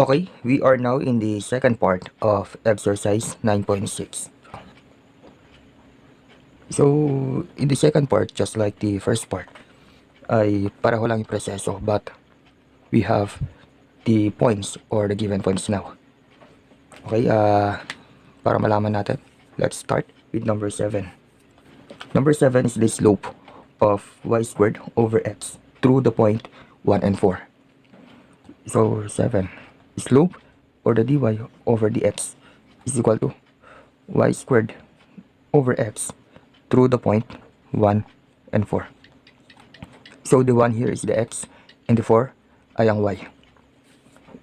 Okay, we are now in the second part of exercise 9.6. So, in the second part, just like the first part, ay pareho lang yung proseso, but we have the points or the given points now. Okay, para malaman natin, let's start with number 7. Number 7 is the slope of y squared over x through the point 1 and 4. So, 7. Slope or the dy over dx is equal to y squared over x through the point 1 and 4. So, the 1 here is the x and the 4 ay ang y.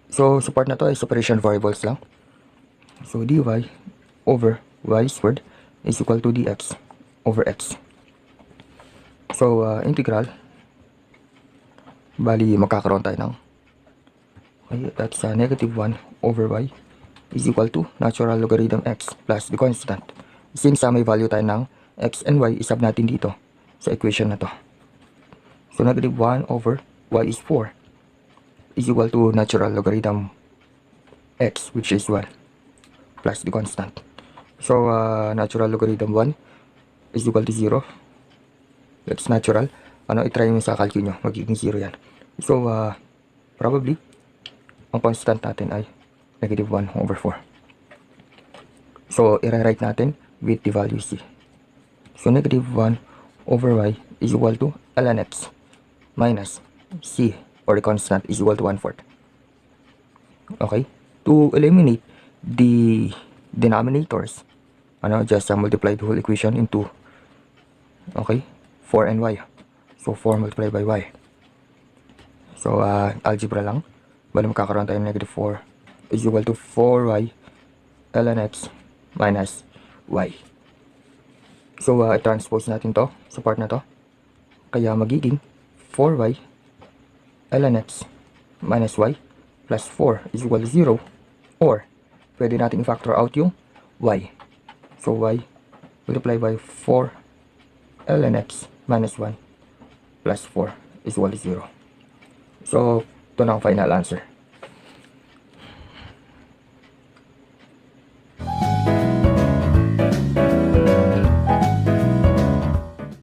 So, sa part na to ay separation variables lang. So, dy over y squared is equal to dx over x. So, integral, bali magkakaroon tayo ng that's negative 1 over y is equal to natural logarithm x plus the constant. Since may value tayo ng x and y, isab natin dito sa equation na to. So, negative 1 over y is 4 is equal to natural logarithm x, which is 1, plus the constant. So, natural logarithm 1 is equal to 0. That's natural. I-try mo sa calcul nyo, magiging 0 yan. So, probably, ang constant natin ay negative 1 over 4. So, i-rewrite natin with the value c. So, negative 1 over y is equal to ln x minus c, or the constant, is equal to 1/4. Okay? To eliminate the denominators, just multiply the whole equation into, okay, 4 and y. So, 4 multiplied by y. So, algebra lang. Bali magkakaroon tayo ng negative 4 is equal to 4y ln x minus y. So, i-transpose natin to sa part na to. Kaya magiging 4y ln x minus y plus 4 is equal to 0. Or, pwede natin i-factor out yung y. So, y multiply by 4 ln x minus 1 plus 4 is equal to 0. So, ito na ang final answer.